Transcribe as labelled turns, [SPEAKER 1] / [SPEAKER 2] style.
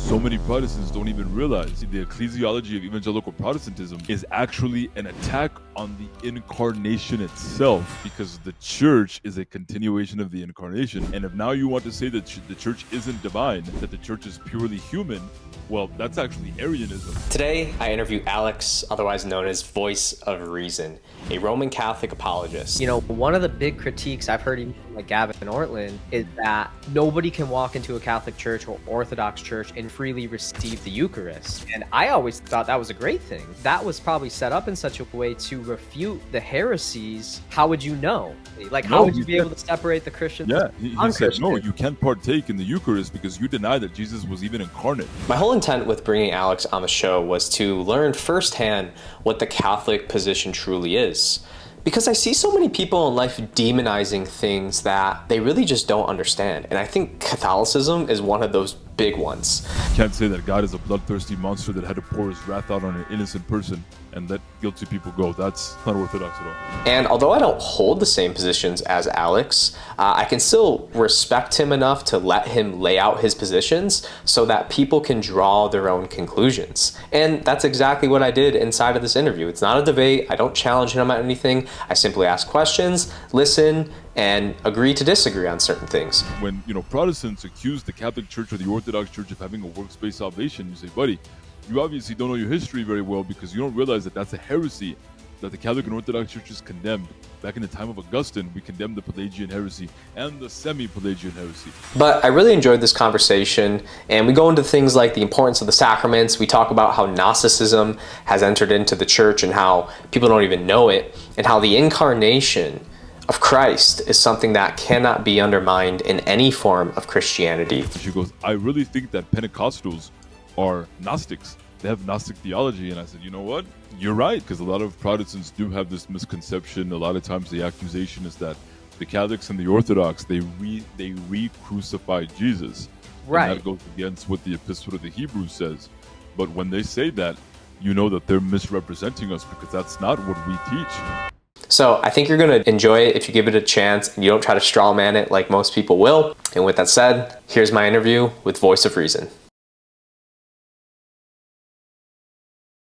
[SPEAKER 1] so many Protestants don't even realize the ecclesiology of evangelical Protestantism is actually an attack on the incarnation itself, because the church is a continuation of the incarnation. And if now you want to say that the church isn't divine, that the church is purely human, well, that's actually Arianism.
[SPEAKER 2] Today, I interview Alex, otherwise known as Voice of Reason, a Roman Catholic apologist.
[SPEAKER 3] You know, one of the big critiques I've heard even from like Gavin Ortlund is that nobody can walk into a Catholic church or Orthodox church and freely receive the Eucharist. And I always thought that was a great thing. That was probably set up in such a way to refute the heresies. How would you know? Like, how would you be able to separate the Christians?
[SPEAKER 1] Yeah, he said, no, you can't partake in the Eucharist because you deny that Jesus was even incarnate.
[SPEAKER 2] My whole intent with bringing Alex on the show was to learn firsthand what the Catholic position truly is. Because I see so many people in life demonizing things that they really just don't understand. And I think Catholicism is one of those big ones.
[SPEAKER 1] You can't say that God is a bloodthirsty monster that had to pour his wrath out on an innocent person and let guilty people go. That's not orthodox at all.
[SPEAKER 2] And although I don't hold the same positions as Alex, I can still respect him enough to let him lay out his positions so that people can draw their own conclusions. And that's exactly what I did inside of this interview. It's not a debate. I don't challenge him on anything. I simply ask questions, listen, and agree to disagree on certain things.
[SPEAKER 1] When, Protestants accuse the Catholic Church or the Orthodox Church of having a works-based salvation, you say, buddy, you obviously don't know your history very well, because you don't realize that that's a heresy that the Catholic and Orthodox churches condemned. Back in the time of Augustine, we condemned the Pelagian heresy and the semi-Pelagian heresy.
[SPEAKER 2] But I really enjoyed this conversation, and we go into things like the importance of the sacraments. We talk about how Gnosticism has entered into the church and how people don't even know it, and how the incarnation of Christ is something that cannot be undermined in any form of Christianity.
[SPEAKER 1] She goes, I really think that Pentecostals are Gnostics. They have Gnostic theology. And I said, you know what? You're right, because a lot of Protestants do have this misconception. A lot of times the accusation is that the Catholics and the Orthodox, they re-crucified Jesus.
[SPEAKER 3] Right.
[SPEAKER 1] And that goes against what the Epistle to the Hebrews says. But when they say that, you know that they're misrepresenting us, because that's not what we teach.
[SPEAKER 2] So I think you're going to enjoy it if you give it a chance and you don't try to straw man it like most people will. And with that said, here's my interview with Voice of Reason.